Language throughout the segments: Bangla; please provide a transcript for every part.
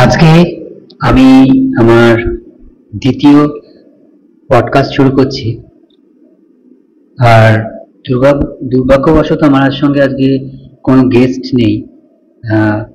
আজকে আমি আমার দ্বিতীয় পডকাস্ট শুরু করছি। আর দুর্ভাগ্যবশত আমার সঙ্গে আজকে কোনো গেস্ট নেই।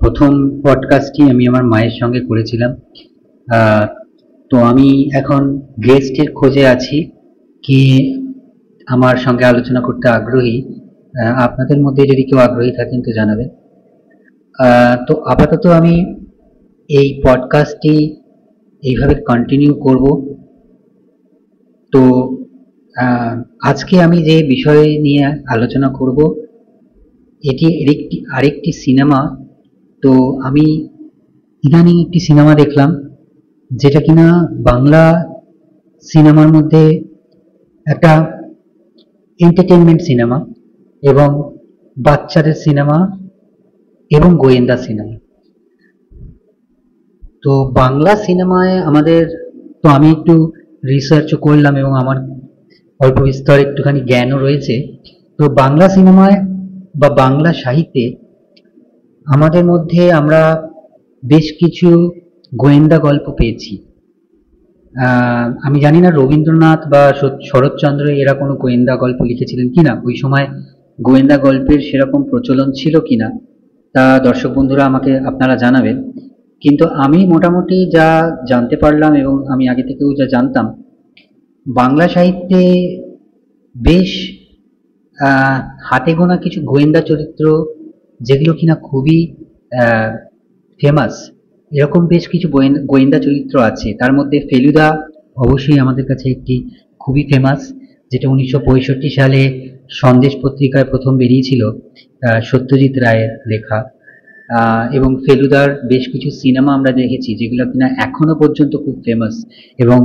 প্রথম পডকাস্টটি আমি আমার মায়ের সঙ্গে করেছিলাম। তো আমি এখন গেস্টের খোঁজে আছি, কি আমার সঙ্গে আলোচনা করতে আগ্রহী। আপনাদের মধ্যে যদি কেউ আগ্রহী থাকেন তো জানাবেন। তো আপাতত আমি এই পডকাস্টটি এইভাবে কন্টিনিউ করব। তো আজকে আমি যে বিষয় নিয়ে আলোচনা করব এটি আরেকটি সিনেমা। তো আমি ইদানিং একটি সিনেমা দেখলাম, যেটা কিনা বাংলা সিনেমার মধ্যে একটা এন্টারটেনমেন্ট সিনেমা এবং বাচ্চাদের সিনেমা এবং গোয়েন্দা সিনেমা। তো বাংলা সিনেমায় তো আমি একটু রিসার্চও করলাম এবং আমার অল্প বিস্তর একটুখানি জ্ঞানও রয়েছে। তো বাংলা সিনেমায় বা বাংলা সাহিত্যে আমাদের মধ্যে আমরা বেশ কিছু গোয়েন্দা গল্প পেয়েছি। আমি জানি না রবীন্দ্রনাথ বা শরৎচন্দ্র এরা কোনো গোয়েন্দা গল্প লিখেছিলেন কিনা, ওই সময় গোয়েন্দা গল্পের সেরকম প্রচলন ছিল কিনা, তা দর্শক বন্ধুরা আপনারা জানাবেন। কিন্তু আমি মোটামুটি যা জানতে পারলাম এবং আমি আগে থেকেও যা জানতাম, বাংলা সাহিত্যে বেশ হাতে গোনা কিছু গোয়েন্দা চরিত্র, যেগুলো কিনা খুবই ফেমাস, এরকম বেশ কিছু গোয়েন্দা চরিত্র আছে। তার মধ্যে ফেলুদা অবশ্যই আমাদের কাছে একটি খুবই ফেমাস, যেটা 1965 সালে সন্দেশ পত্রিকায় প্রথম বেরিয়েছিল, সত্যজিৎ রায়ের লেখা। এবং ফেলুদার বেশ কিছু সিনেমা আমরা দেখেছি, যেগুলো কিনা এখনো পর্যন্ত খুব ফেমাস। এবং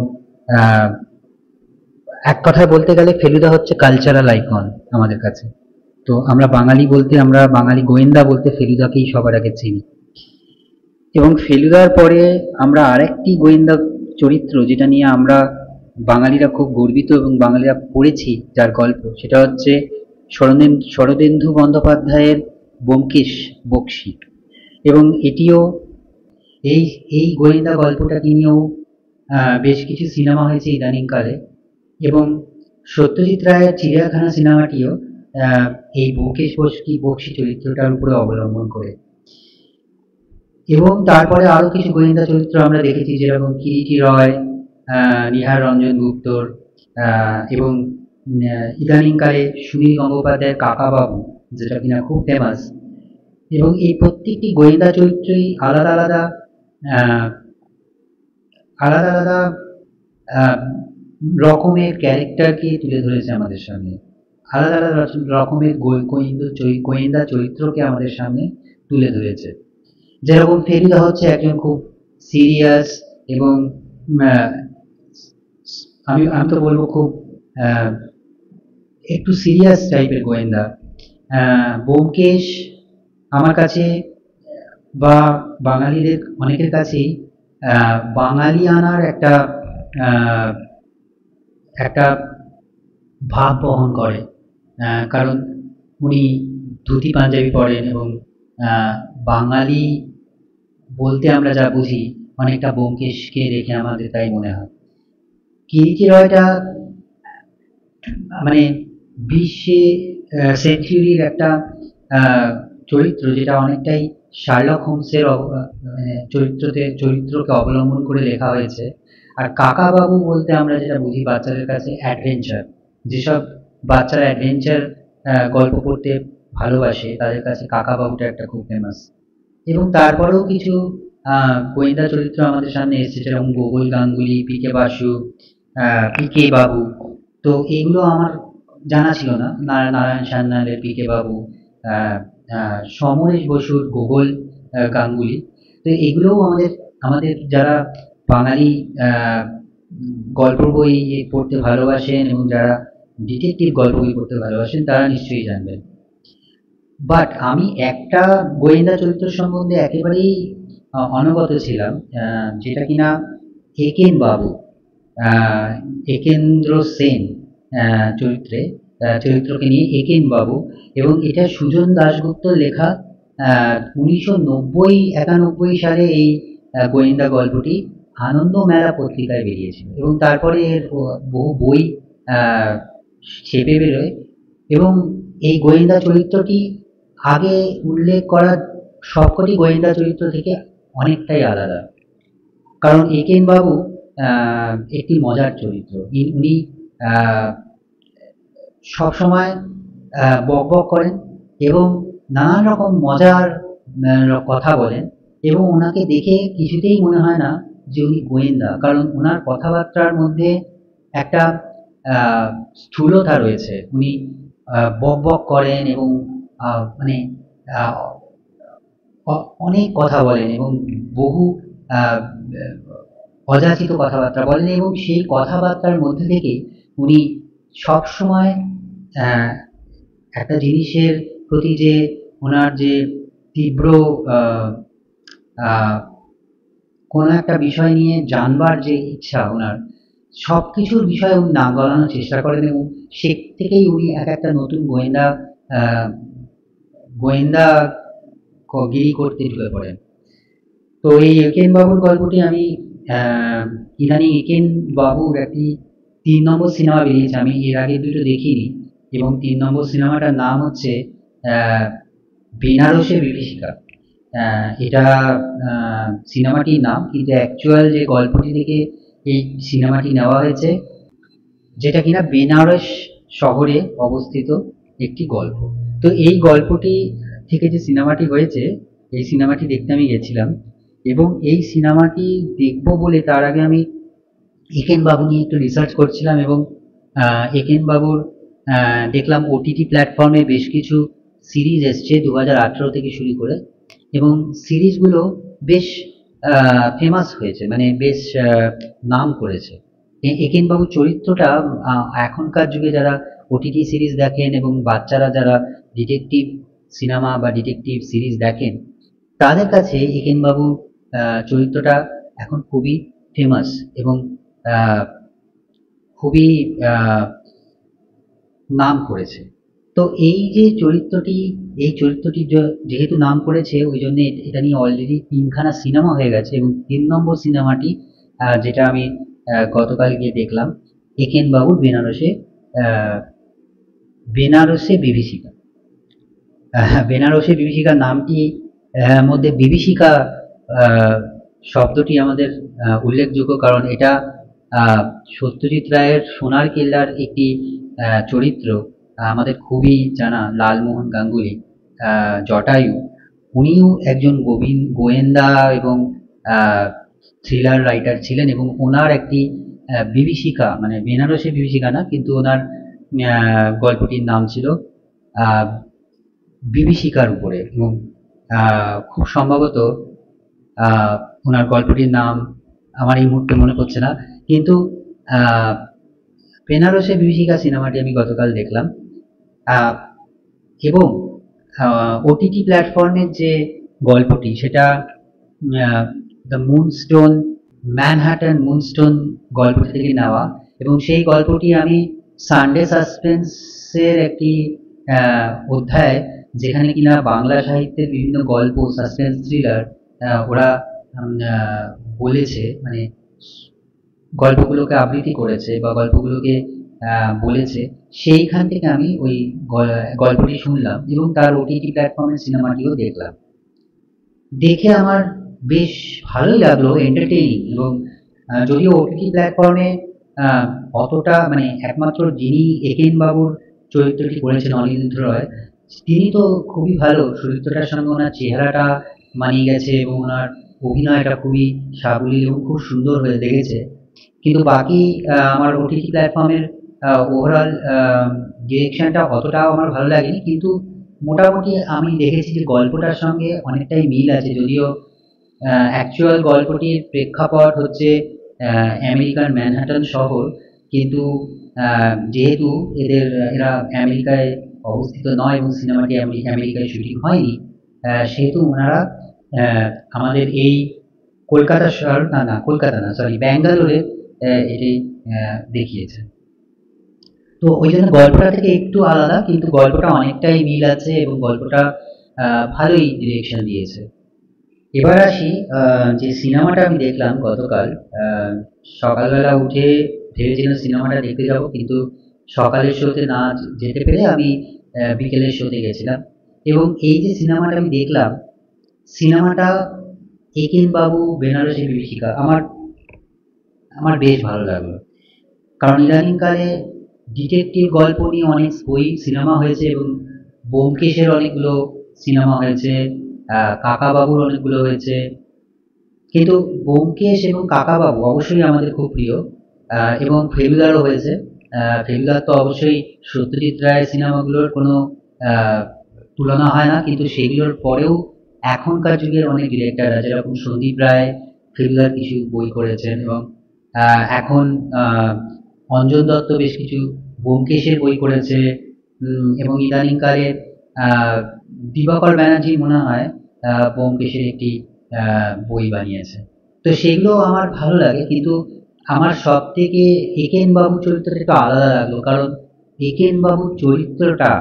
এক কথায় বলতে গেলে ফেলুদা হচ্ছে কালচারাল আইকন আমাদের কাছে। তো আমরা বাঙালি গোয়েন্দা বলতে ফেলুদাকেই সবার আগে চিনি। এবং ফেলুদার পরে আমরা আরেকটি গোয়েন্দা চরিত্র, যেটা নিয়ে আমরা বাঙালিরা খুব গর্বিত এবং বাঙালিরা পড়েছি, যার গল্প, সেটা হচ্ছে শরদিন্দু বন্দ্যোপাধ্যায়ের ব্যোমকেশ বক্সী। এবং এটিও এই এই গোয়েন্দা গল্পটাকে নিয়েও বেশ কিছু সিনেমা হয়েছে ইদানিংকালে। এবং সত্যজিৎ রায়ের চিড়িয়াখানা সিনেমাটিও এই ব্যোমকেশ বক্সী চরিত্রটার উপরে অবলম্বন করে। এবং তারপরে আরো কিছু গোয়েন্দা চরিত্র আমরা দেখেছি, যেরকম কিরিটি রয়, নিহার রঞ্জন গুপ্তর, এবং ইদানিংকালে সুনীল গঙ্গোপাধ্যায়ের কাকাবাবু, যেটা কিনা খুব ফেমাস। এবং এই প্রত্যেকটি গোয়েন্দা চরিত্রই আলাদা আলাদা আলাদা আলাদা রকমের ক্যারেক্টারকে তুলে ধরেছে আমাদের সামনে, আলাদা আলাদা রকমের গোয়েন্দা চরিত্রকে আমাদের সামনে তুলে ধরেছে। যেরকম ফেলুদা হচ্ছে একজন খুব সিরিয়াস এবং আমি তো বলবো খুব একটু সিরিয়াস টাইপের গোয়েন্দা। ব্যোমকেশ আমার কাছে বা বাঙালিদের অনেকের কাছেই বাঙালিয়ানার একটা ভাব বহন করে, কারণ উনি ধুতি পাঞ্জাবি পরেন এবং বাঙালি বলতে আমরা যা বুঝি অনেকটা ব্যোমকেশকে রেখে আমাদের তাই মনে হয়। কিরিটি রয়টা মানে 20 সেঞ্চুরির একটা চরিত্র, যেটা অনেকটাই শার্লক হোমসের চরিত্রকে অবলম্বন করে লেখা হয়েছে। আর কাকা বাবু বলতে আমরা যেটা বুঝি বাচ্চাদের কাছে অ্যাডভেঞ্চার, যেসব বাচ্চারা অ্যাডভেঞ্চার গল্প পড়তে ভালোবাসে তাদের কাছে কাকা বাবুটা একটা খুব ফেমাস। এবং তারপরেও কিছু গোয়েন্দা চরিত্র আমাদের সামনে এসেছে, যেরকম গোকুল গাঙ্গুলি, পিকে বাসু, পিকে বাবু। তো এগুলো আমার জানা ছিল না। নারায়ণ সান্যালের পিকে বাবু, সমরেশ বসুর গোকুল গাঙ্গুলি। তো এগুলোও আমাদের যারা বাঙালি গল্প বই পড়তে ভালোবাসেন এবং যারা ডিটেকটিভ গল্প বই পড়তে ভালোবাসেন তারা নিশ্চয়ই জানবেন। বাট আমি একটা গোয়েন্দা চরিত্র সম্বন্ধে একেবারেই অনবগত ছিলাম, যেটা কিনা একেন বাবু, একেন্দ্র সেন চরিত্রকে নিয়ে একেন বাবু। এবং এটা সুজন দাশগুপ্তর লেখা। 1990-91 সালে এই গোয়েন্দা গল্পটি আনন্দ মেলা পত্রিকায় বেরিয়েছিল এবং তারপরে এর বহু বই আহ, ছেপে বেরোয় এবং এই গোয়েন্দা চরিত্রটি আগে উল্লেখ করা সবকটি গোয়েন্দা চরিত্র থেকে অনেকটাই আলাদা। কারণ একেন বাবু একটি মজার চরিত্র। উনি আহ, সবসময় বক বক করেন এবং নানান রকম মজার কথা বলেন এবং ওনাকে দেখে কিছুতেই মনে হয় না যে উনি গোয়েন্দা, কারণ ওনার কথাবার্তার মধ্যে একটা স্থূলতা রয়েছে। উনি বক বক করেন এবং মানে আহ, অনেক কথা বলেন এবং বহু আহ, অযাচিত কথাবার্তা বলেন এবং সেই কথাবার্তার মধ্যে থেকে উনি সবসময় আহ, একটা জিনিসের প্রতি যে ওনার যে তীব্র আহ, আহ, কোনো একটা বিষয় নিয়ে জানবার যে ইচ্ছা ওনার, সব কিছুর বিষয়ে উনি নাক গলানোর চেষ্টা করেন এবং সে থেকেই উনি এক একটা নতুন গোয়েন্দা আহ, গোয়েন্দা গিরি করতে ঢুকে পড়েন। তো এই একেন বাবুর গল্পটি আমি ইদানিং একেন বাবুর একটি 3 নম্বর সিনেমা বেরিয়েছে, আমি এর আগে দুটো দেখিনি এবং 3 নম্বর সিনেমাটার নাম হচ্ছে আহ, বেনারসে বিভীষিকা। এটা সিনেমাটির নাম, কিন্তু অ্যাকচুয়াল যে গল্পটি থেকে এই সিনেমাটি নেওয়া হয়েছে, যেটা কিনা বেনারস শহরে অবস্থিত একটি গল্প। তো এই গল্পটি থেকে যে সিনেমাটি হয়েছে, এই সিনেমাটি দেখতে আমি গেছিলাম এবং এই সিনেমাটি দেখবো বলে তার আগে আমি একেন বাবু নিয়ে একটু রিসার্চ করছিলাম এবং একেন বাবুর দেখলাম ওটিটি প্ল্যাটফর্মে বেশ কিছু সিরিজ এসছে 2018 থেকে শুরু করে এবং সিরিজগুলো বেশ ফেমাস হয়েছে, মানে বেশ নাম করেছে। একেন বাবুর চরিত্রটা এখনকার যুগে যারা ওটিটি সিরিজ দেখেন এবং বাচ্চারা যারা ডিটেকটিভ সিনেমা বা ডিটেকটিভ সিরিজ দেখেন, তাদের কাছে একেন বাবু চরিত্রটা এখন খুবই ফেমাস এবং আহ, খুবই আহ, নাম করেছে। তো এই যে চরিত্রটি, এই চরিত্রটি যেহেতু নাম করেছে ওই জন্য এটা নিয়ে অলরেডি 3খানা সিনেমা হয়ে গেছে এবং 3 নম্বর সিনেমাটি যেটা আমি গতকাল গিয়ে দেখলাম, একেন বাবুর বেনারসে আহ, বেনারসে বিভীষিকা। বেনারসে বিভীষিকা নামটি মধ্যে বিভীষিকা আহ, শব্দটি আমাদের উল্লেখযোগ্য, কারণ এটা সত্যজিৎ রায়ের সোনার কেল্লার একটি চরিত্র, আমাদের খুবই জানা লালমোহন গাঙ্গুলি, জটায়ু, উনিও একজন গোয়েন্দা এবং থ্রিলার রাইটার ছিলেন এবং ওনার একটি বিভীষিকা, মানে বেনারসে বিভীষিকা না, কিন্তু ওনার গল্পটির নাম ছিল আহ, বিভীষিকার উপরে এবং খুব সম্ভবত আহ, ওনার গল্পটির নাম আমার এই মুহূর্তে মনে পড়ছে না, কিন্তু আহ, বেনারসে বিভীষিকা সিনেমাটি আমি গতকাল দেখলাম আহ, এবং ওটিটি প্ল্যাটফর্মের যে গল্পটি সেটা দ্য মুনস্টোন, ম্যানহাটন মুনস্টোন গল্পটি থেকে নেওয়া এবং সেই গল্পটি আমি সানডে সাসপেন্সের একটি অধ্যায়, যেখানে কিনা বাংলা সাহিত্যের বিভিন্ন গল্প সাসপেন্স থ্রিলার ওরা বলেছে, মানে গল্পগুলোকে আবৃত্তি করেছে বা গল্পগুলোকে বলেছে, সেইখান থেকে আমি ওই গল্পটি শুনলাম এবং তার ওটিটি প্ল্যাটফর্মের সিনেমাটিও দেখলাম। দেখে আমার বেশ ভালোই লাগলো, এন্টারটেইনিং এবং যদিও ওটিটি প্ল্যাটফর্মে অতটা, মানে একমাত্র যিনি একেন বাবুর চরিত্রটি করেছেন অনিরুদ্ধ রয়, তিনি তো খুবই ভালো, চরিত্রটার সঙ্গে ওনার চেহারাটা মানিয়ে গেছে এবং ওনার অভিনয়টা খুবই সাবলীল এবং খুব সুন্দর হয়ে লেগেছে, কিন্তু বাকি আমার ওটিটি প্ল্যাটফর্মের ওভারঅল ডিরেকশনটা অতটাও আমার ভালো লাগেনি, কিন্তু মোটামুটি আমি দেখেছি যে গল্পটার সঙ্গে অনেকটাই মিল আছে, যদিও অ্যাকচুয়াল গল্পটির প্রেক্ষাপট হচ্ছে আমেরিকার ম্যানহাটন শহর, কিন্তু যেহেতু এরা আমেরিকায় অবস্থিত নয় এবং সিনেমাটি আমেরিকায় শুটিং হয়নি, সেহেতু ওনারা আমাদের এই কলকাতা শহর, না কলকাতা না, সরি, ব্যাঙ্গালোরে এটি দেখিয়েছে। তো ওই জন্য গল্পটা থেকে একটু আলাদা, কিন্তু গল্পটা অনেকটাই মিল আছে এবং গল্পটা ভালোই ডিরেকশন দিয়েছে এবার আসি যে সিনেমাটা আমি দেখলাম গতকাল। আহ, সকালবেলা উঠে ভেবেছিলাম সিনেমাটা দেখতে যাব, কিন্তু সকালের শোতে না যেতে পেরে আমি বিকেলের শোতে গেছিলাম। এবং এই যে সিনেমাটা আমি দেখলাম, সিনেমাটা একেন বাবু বেনারসি বিভীষিকা আমার আমার বেশ ভালো লাগলো। কারণ ইদানিংকালে ডিটেকটিভ গল্প নিয়ে অনেক বই সিনেমা হয়েছে, এবং ব্যোমকেশের অনেকগুলো সিনেমা হয়েছে, কাকা বাবুর অনেকগুলো হয়েছে। কিন্তু ব্যোমকেশ এবং কাকাবাবু অবশ্যই আমাদের খুব প্রিয়। এবং ফেলুদারও হয়েছে। ফেলুদার তো অবশ্যই সত্যজিৎ রায়ের সিনেমাগুলোর কোনো আহ, তুলনা হয় না, কিন্তু সেগুলোর পরেও এখনকার যুগের অনেক ডিরেক্টর আছে, যেরকম সন্দীপ রায় ফেলুদার কিছু বই করেছেন, এবং এখন আহ, অঞ্জন দত্ত বেশ কিছু ব্যোমকেশের বই করেছে। এবং ইদানিংকালে আহ, দিবাকর ব্যানার্জি মনে হয় ব্যোমকেশের একটি বই বানিয়েছে। তো সেগুলো আমার ভালো লাগে, কিন্তু আমার সব থেকে একেন বাবু চরিত্রটা একটু আলাদা লাগলো। কারণ একেন বাবুর চরিত্রটা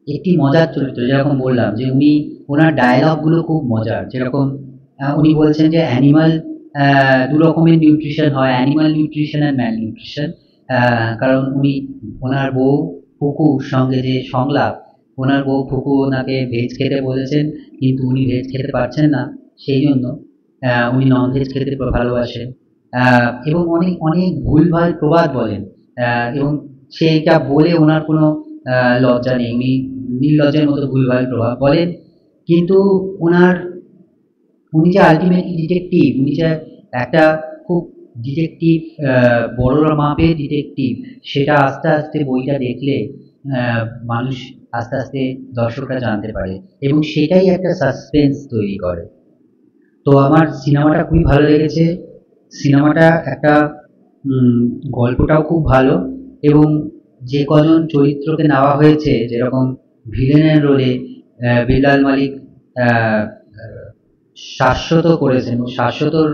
একটি মজার চরিত্র। যেরকম বললাম যে উনি, ওনার ডায়লগগুলো খুব মজার। যেরকম উনি বলছেন যে অ্যানিমাল, দু রকমের নিউট্রিশন হয়, animal nutrition and malnutrition. কারণ উনি, ওনার বউ ফুকুর সঙ্গে যে সংলাপ, ওনার বউ ফুকু ওনাকে ভেজ খেতে বলেছেন, কিন্তু উনি ভেজ খেতে পারছেন না, সেই জন্য উনি নন ভেজ খেতে ভালোবাসেন। এবং অনেক অনেক ভুলভাল প্রবাদ বলেন। এবং সেইটা বলে ওনার কোনো লজ্জা নেই, উনি নির্লজ্জের মতো ভুলভাল প্রভাব বলেন। কিন্তু ওনার, উনি যে আলটিমেটলি ডিটেকটিভ, উনি যে একটা খুব ডিটেকটিভ, বড় মাপের ডিটেকটিভ, সেটা আস্তে আস্তে বইটা দেখলে আহ, মানুষ আস্তে আস্তে দর্শকরা জানতে পারে, এবং সেটাই একটা সাসপেন্স তৈরি করে। তো আমার সিনেমাটা খুবই ভালো লেগেছে। সিনেমাটা একটা উম, গল্পটাও খুব ভালো, এবং যে কজন চরিত্রকে নেওয়া হয়েছে, যেরকম ভিলেনের রোলে বিলাল মালিক আহ, শাশ্বত করেছেন, এবং শাশ্বতর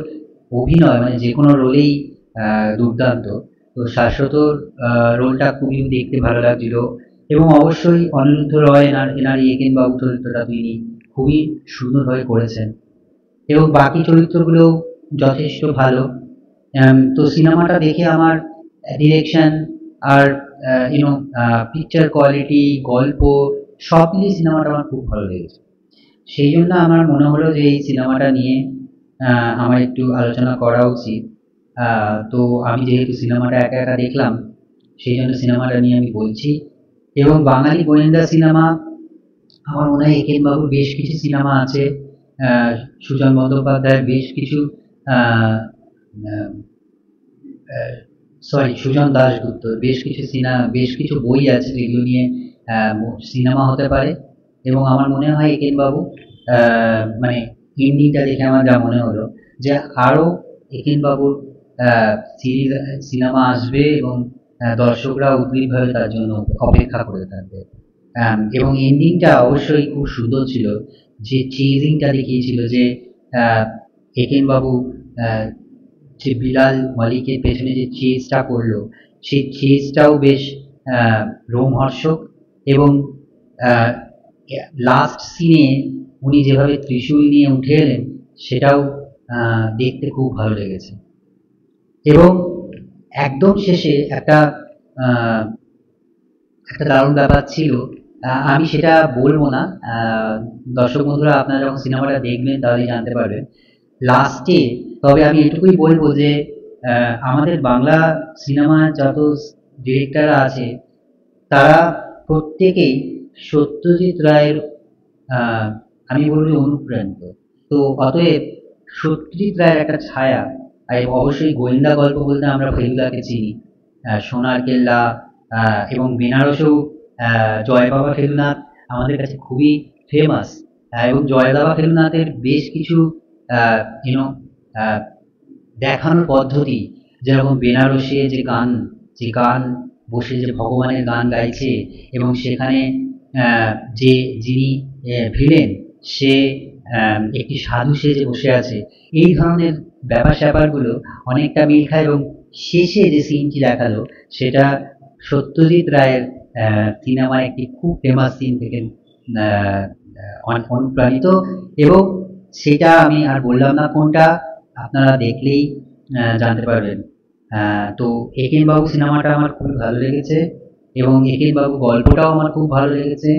অভিনয় মানে যে কোনো রোলেই দুর্দান্ত। তো শাশ্বতর রোলটা খুবই দেখতে ভালো লাগছিল। এবং অবশ্যই অনিরুদ্ধ রয় এনার এনার এই একেন বাবু চরিত্রটা তিনি খুবই সুন্দরভাবে করেছেন, এবং বাকি চরিত্রগুলো যথেষ্ট ভালো। তো সিনেমাটা দেখে আমার ডিরেকশন আর ইউনো পিকচার কোয়ালিটি, গল্প, সব মিলিয়ে সিনেমাটা আমার খুব ভালো লেগেছে। সেই জন্য আমার মনে হলো যে এই সিনেমাটা নিয়ে আমার একটু আলোচনা করা উচিত। তো আমি যেহেতু সিনেমাটা একা একা দেখলাম, সেই জন্য সিনেমাটা নিয়ে আমি বলছি। এবং বাঙালি গোয়েন্দা সিনেমা, আমার মনে হয় একেন বাবুর বেশ কিছু সিনেমা আছে। আহ, সুজন বন্দ্যোপাধ্যায়ের বেশ কিছু, সরি, সুজন দাশগুপ্তর বেশ কিছু বেশ কিছু বই আছে যেগুলো নিয়ে সিনেমা হতে পারে। এবং আমার মনে হয় একেন বাবু, মানে এন্ডিংটা দেখে আমার যা মনে হলো যে আরো একেন বাবুর সিরিজ, সিনেমা আসবে, এবং দর্শকরা উদ্গ্রীবভাবে তার জন্য অপেক্ষা করে থাকবে। এবং এন্ডিংটা অবশ্যই খুব সুন্দর ছিল। যে চেজিংটা দেখিয়েছিল, যে আহ, একেন বাবু আহ, যে বিলাল মালিকের পেছনে যে চেজটা করলো, সেই চেজটাও বেশ আহ, রোমহর্ষক। এবং লাস্ট সিনে উনি যেভাবে ত্রিশূল নিয়ে উঠে এলেন, সেটাও দেখতে খুব ভালো লেগেছে। এবং একদম শেষে একটা আহ, একটা দারুণ ব্যাপার ছিল। আমি সেটা বলবো না। দর্শক বন্ধুরা, আপনারা যখন সিনেমাটা দেখবেন তাহলেই জানতে পারবেন লাস্টে। তবে আমি এটুকুই বলবো যে আমাদের বাংলা সিনেমার যত ডিরেক্টররা আছে, তারা প্রত্যেকেই সত্যজিৎ রায়ের, আহ, আমি বলবো যে অনুপ্রাণিত। তো অতএব সত্যজিৎ রায়ের একটা ছায়া। আর অবশ্যই গোয়েন্দা গল্প বলতে আমরা ফেলুদাকে চিনি, সোনার কেল্লা, এবং বেনারসেও জয় বাবা ফেলুনাথ আমাদের কাছে খুবই ফেমাস। এবং জয় বাবা ফেলুনাথের বেশ কিছু ইউনো দেখানোর পদ্ধতি, যেরকম বেনারসে যে গান বসে যে ভগবানের গান গাইছে, এবং সেখানে যে যিনি ভিলেন, সে একটি সাধু সেজে বসে আছে, এই ধরনের ব্যাপার স্যাপারগুলো অনেকটা মিল খায়। এবং শেষে যে সিনটি দেখালো, সেটা সত্যজিৎ রায়ের সিনেমার একটি খুব ফেমাস সিন থেকে অনুপ্রাণিত। এবং সেটা আমি আর বললাম না কোনটা, আপনারা দেখলেই জানতে পারবেন। তো একেন বাবু সিনেমাটা আমার খুবই ভালো লেগেছে এবং একেন বাবু গল্পটাও আমার খুব ভালো লেগেছে।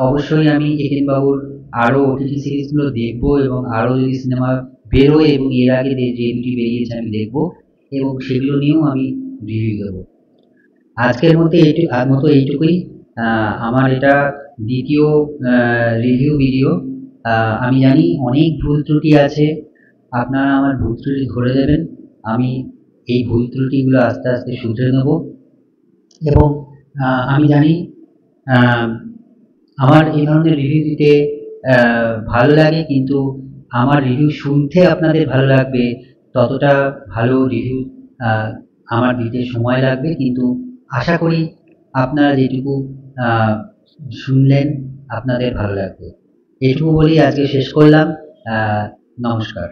অবশ্যই আমি একেন বাবুর আরও ওটিটি সিরিজগুলো দেখবো এবং আরও যদি সিনেমা বেরোয় এবং এর আগে যে দুটি বেরিয়েছে আমি দেখবো এবং সেগুলো নিয়েও আমি রিভিউ দেবো। আজকের মতো এইটুকুই। আমার এটা দ্বিতীয় রিভিউ ভিডিও। আমি জানি অনেক ভুল ত্রুটি আছে, আপনারা আমার ভুল ত্রুটি ধরে দেবেন। আমি এই ভুল ত্রুটিগুলো আস্তে আস্তে শুধরে নেব এবং আমি জানি আহ, আমার এই ধরনের রিভিউ দিতে ভালো লাগে, কিন্তু আমার রিভিউ শুনতে আপনাদের ভালো লাগবে ততটা ভালো রিভিউ আমার দিতে সময় লাগবে, কিন্তু আশা করি আপনারা যেটুকু আহ, শুনলেন আপনাদের ভালো লাগবে। এটুকু বলেই আজকে শেষ করলাম। নমস্কার।